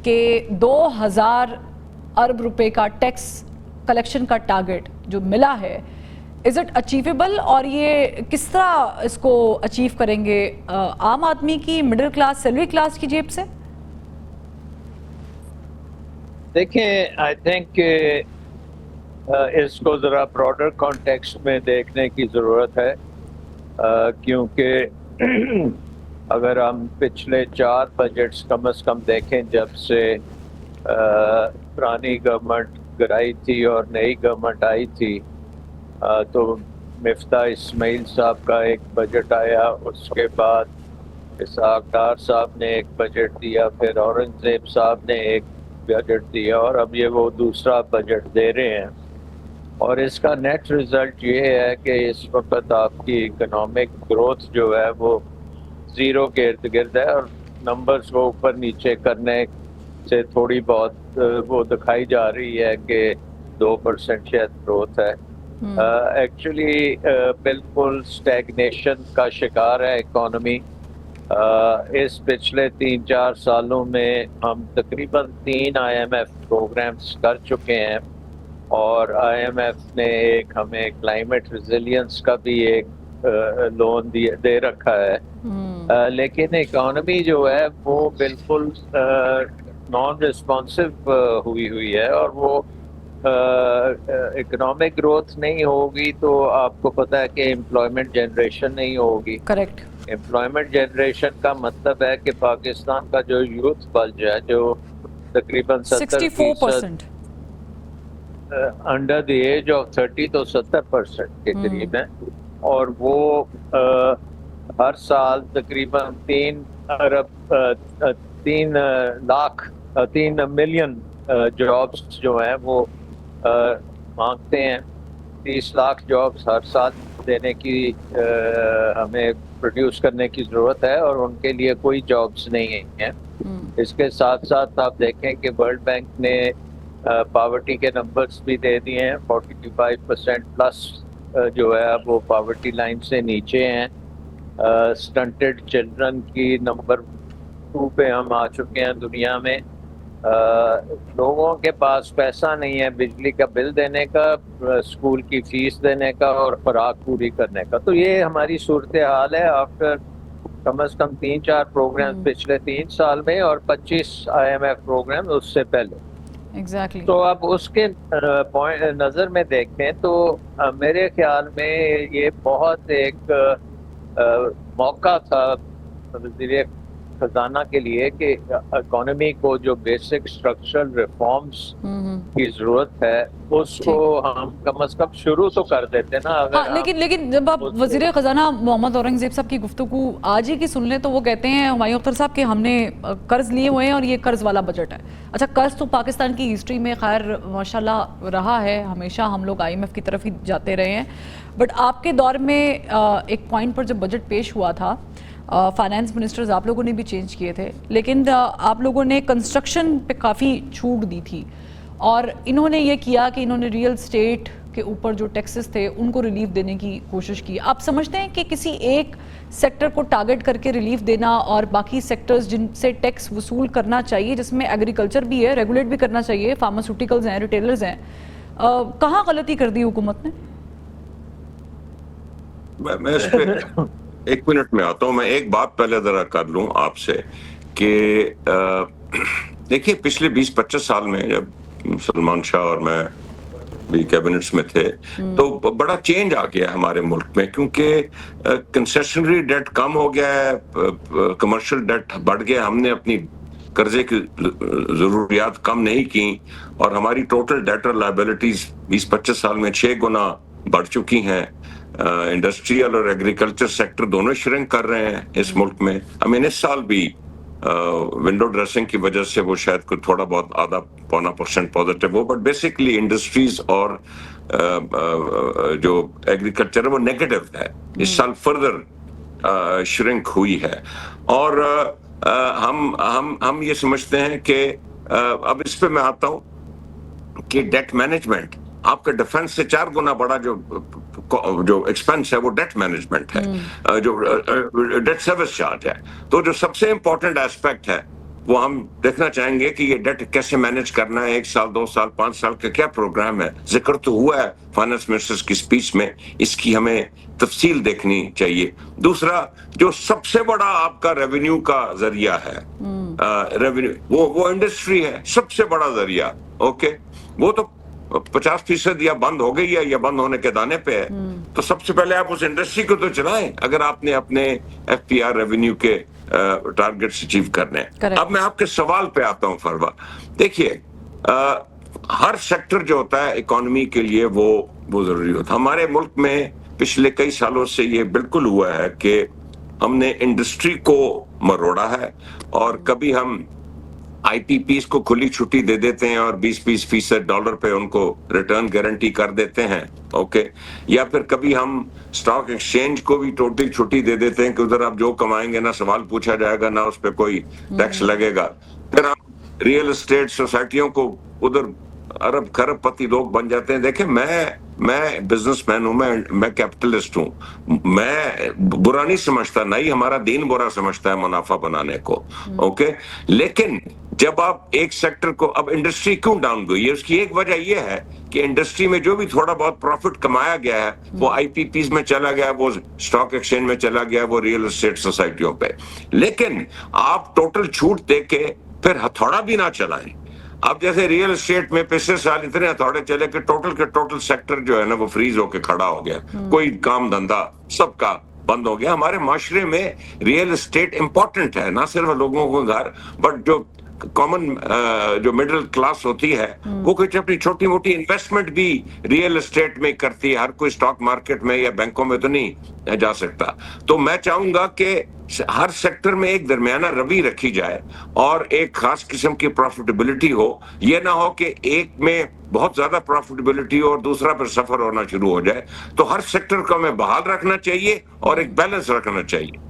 کہ 2000 ارب روپے کا ٹیکس کلیکشن کا ٹارگٹ جو ملا ہے، از اٹ اچیویبل؟ اور یہ کس طرح اس کو اچیو کریں گے؟ عام آدمی کی، مڈل کلاس، سیلری کلاس کی جیب سے؟ دیکھیں، آئی تھنک کہ اس کو ذرا براڈر کانٹیکسٹ میں دیکھنے کی ضرورت ہے، کیونکہ اگر ہم پچھلے 4 بجٹس کم از کم دیکھیں جب سے پرانی گورنمنٹ گرائی تھی اور نئی گورنمنٹ آئی تھی، تو مفتاح اسماعیل صاحب کا ایک بجٹ آیا، اس کے بعد اسحاق ڈار صاحب نے ایک بجٹ دیا، پھر اورنگزیب صاحب نے ایک بجٹ دیا، اور اب یہ وہ دوسرا بجٹ دے رہے ہیں۔ اور اس کا نیٹ ریزلٹ یہ ہے کہ اس وقت آپ کی اکنامک گروتھ جو ہے وہ 0 کے ارد گرد ہے، اور نمبرز کو اوپر نیچے کرنے سے تھوڑی بہت وہ دکھائی جا رہی ہے کہ 2% شاید گروتھ ہے۔ ایکچولی بالکل اسٹیگنیشن کا شکار ہے اکانومی۔ اس پچھلے 3-4 سالوں میں ہم تقریباً 3 IMF پروگرامز کر چکے ہیں، اور IMF نے ہمیں کلائمیٹ ریزیلینس کا بھی ایک لون دے رکھا ہے، لیکن اکانومی جو ہے وہ بالکل نان ریسپانسو ہوئی ہے، اور وہ اکنامک گروتھ نہیں ہوگی تو آپ کو پتہ ہے کہ امپلائمنٹ جنریشن نہیں ہوگی۔ کریکٹ۔ امپلائمنٹ جنریشن کا مطلب ہے کہ پاکستان کا جو یوتھ بلج ہے، جو تقریباً 64% انڈر دی ایج آف 30 تو 70% کے قریب ہیں، اور وہ ہر سال تقریباً 3 ملین جابس جو ہیں وہ مانگتے ہیں۔ 30 لاکھ جابس ہر سال دینے کی ہمیں پروڈیوس کرنے کی ضرورت ہے، اور ان کے لیے کوئی جابس نہیں ہیں۔ اس کے ساتھ ساتھ آپ دیکھیں کہ ورلڈ بینک نے پاورٹی کے نمبرز بھی دے دیے ہیں، 45% پلس جو ہے وہ پاورٹی لائن سے نیچے ہیں۔ سٹنٹڈ چلڈرن کی نمبر 2 پہ ہم آ چکے ہیں دنیا میں۔ لوگوں کے پاس پیسہ نہیں ہے بجلی کا بل دینے کا، اسکول کی فیس دینے کا، اور خوراک پوری کرنے کا۔ تو یہ ہماری صورتحال ہے آفٹر کم از کم 3-4 پروگرام پچھلے 3 سال میں، اور 25 IMF پروگرام اس سے پہلے۔ Exactly. تو اب اس کے نظر میں دیکھیں تو میرے خیال میں یہ بہت ایک موقع تھا وزیر خزانہ کے لیے کہ اکانومی کو جو بیسک اسٹرکچرل ریفارمز کی ضرورت ہے اس کو ہم کم از کم شروع تو کر دیتے نا۔ لیکن جب آپ وزیر خزانہ محمد اورنگزیب صاحب کی گفتگو آج ہی کی سن لیں تو وہ کہتے ہیں ہمایوں اختر صاحب کہ ہم نے قرض لیے ہوئے ہیں اور یہ قرض والا بجٹ ہے۔ اچھا، قرض تو پاکستان کی ہسٹری میں خیر ماشاءاللہ رہا ہے، ہمیشہ ہم لوگ IMF کی طرف ہی جاتے رہے ہیں، بٹ آپ کے دور میں ایک پوائنٹ پر جب بجٹ پیش ہوا تھا، فائنانس منسٹرز آپ لوگوں نے بھی چینج کیے تھے، لیکن آپ لوگوں نے کنسٹرکشن پہ کافی چھوٹ دی تھی، اور انہوں نے یہ کیا کہ انہوں نے ریئل اسٹیٹ کے اوپر جو ٹیکسز تھے ان کو ریلیف دینے کی کوشش کی۔ آپ سمجھتے ہیں کہ کسی ایک سیکٹر کو ٹارگٹ کر کے ریلیف دینا اور باقی سیکٹرز جن سے ٹیکس وصول کرنا چاہیے، جس میں ایگریکلچر بھی ہے، ریگولیٹ بھی کرنا چاہیے، فارماسیوٹیکلز ہیں، ریٹیلرز ہیں، کہاں غلطی کر دی حکومت نے؟ میں اس پہ 1 منٹ میں آتا ہوں۔ میں ایک بات پہلے ذرا کر لوں آپ سے کہ دیکھیے پچھلے 20-25 سال میں جب سلمان شاہ اور میں بھی کیبنٹس میں تھے تو بڑا چینج آ گیا ہمارے ملک میں، کیونکہ کنسیشنری ڈیٹ کم ہو گیا ہے، کمرشل ڈیٹ بڑھ گیا، ہم نے اپنی قرضے کی ضروریات کم نہیں کی، اور ہماری ٹوٹل ڈیٹر لائبلٹیز 20-25 سال میں 6 گنا بڑھ چکی ہیں۔ انڈسٹریل اور ایگریکلچر سیکٹر دونوں شرنک کر رہے ہیں اس ملک میں۔ اس سال بھی ونڈو ڈریسنگ کی وجہ سے وہ شاید کوئی تھوڑا بہت 0.5% positive who, but basically industries اور جو ایگریکلچر ہے وہ نیگیٹو ہے، اس سال فردر شرنک ہوئی ہے۔ اور ہم یہ سمجھتے ہیں کہ اب اس پہ میں آتا ہوں کہ ڈیٹ مینجمنٹ آپ کا ڈیفنس سے 4 گنا بڑا جو ایکسپینس ہے وہ ڈیٹ مینجمنٹ ہے، جو ڈیٹ سروس چارج ہے۔ تو جو سب سے امپورٹنٹ ایسپیکٹ ہے وہ ہم دیکھنا چاہیں گے کہ یہ ڈیٹ کیسے مینج کرنا ہے, 1 سال 2 سال 5 سال کا کیا پروگرام ہے. ذکر تو ہوا ہے فائنانس منسٹر کی اسپیچ میں, اس کی ہمیں تفصیل دیکھنی چاہیے. دوسرا جو سب سے بڑا آپ کا ریونیو کا ذریعہ ہے, ریونیو وہ انڈسٹری ہے, سب سے بڑا ذریعہ. اوکے, وہ تو 50% یا بند ہو گئی ہے یا بند ہونے کے دانے پہ ہے. تو سب سے پہلے آپ اس انڈسٹری کو تو چلائیں اگر آپ نے اپنے ایف پی آر ریونیو کے ٹارگیٹس اچیو کرنے ہیں. اب میں آپ کے سوال پہ آتا ہوں فروا. دیکھیے ہر سیکٹر جو ہوتا ہے اکانومی کے لیے وہ ضروری ہوتا ہے. ہمارے ملک میں پچھلے کئی سالوں سے یہ بالکل ہوا ہے کہ ہم نے انڈسٹری کو مروڑا ہے, اور کبھی ہم آئی پی پیز کو کھلی چھٹی دے دیتے ہیں اور 20% ڈالر پہ ان کو ریٹرن گارنٹی کر دیتے ہیں. اوکے, یا پھر کبھی ہم سٹاک ایکسچینج کو بھی ٹوٹل چھٹی دے دیتے ہیں کہ ادھر آپ جو کمائیں گے نہ سوال پوچھا جائے گا نہ اس پہ کوئی ٹیکس لگے گا. پھر ہم ریئل اسٹیٹ سوسائٹیوں کو ادھر ارب خرب پتی لوگ بن جاتے ہیں. دیکھیں میں بزنس مین ہوں, میں کیپٹلسٹ ہوں, میں برا نہیں سمجھتا, نہیں ہمارا دین برا سمجھتا ہے منافع بنانے کو. اوکے, لیکن جب آپ ایک سیکٹر کو, اب انڈسٹری کیوں ڈاؤن گئی ہے, اس کی ایک وجہ یہ ہے کہ انڈسٹری میں جو بھی تھوڑا بہت پروفٹ کمایا گیا ہے وہ آئی پی پیز میں چلا گیا, وہ سٹاک ایکسچینج میں چلا گیا, وہ ریئل اسٹیٹ سوسائٹیوں پہ. لیکن آپ ٹوٹل چھوٹ دے کے پھر ہتھوڑا بھی نہ چلائیں. اب جیسے ریئل اسٹیٹ میں پچھلے سال اتنے ہتھوڑے چلے کہ ٹوٹل سیکٹر جو ہے نا وہ فریز ہو کے کھڑا ہو گیا, کوئی کام دھندا سب کا بند ہو گیا. ہمارے معاشرے میں ریئل اسٹیٹ امپورٹنٹ ہے, نہ صرف لوگوں کو گھر, بٹ جو کامن جو مڈل کلاس ہوتی ہے وہ کچھ اپنی چھوٹی موٹی انویسٹمنٹ بھی ریئل اسٹیٹ میں کرتی ہے. ہر کوئی اسٹاک مارکیٹ میں یا بینکوں میں تو نہیں جا سکتا. تو میں چاہوں گا کہ ہر سیکٹر میں ایک درمیانہ روی رکھی جائے اور ایک خاص قسم کی پروفیٹیبلٹی ہو. یہ نہ ہو کہ ایک میں بہت زیادہ پروفیٹیبلٹی ہو اور دوسرا پھر سفر ہونا شروع ہو جائے. تو ہر سیکٹر کو ہمیں بحال رکھنا چاہیے اور ایک بیلنس رکھنا چاہیے.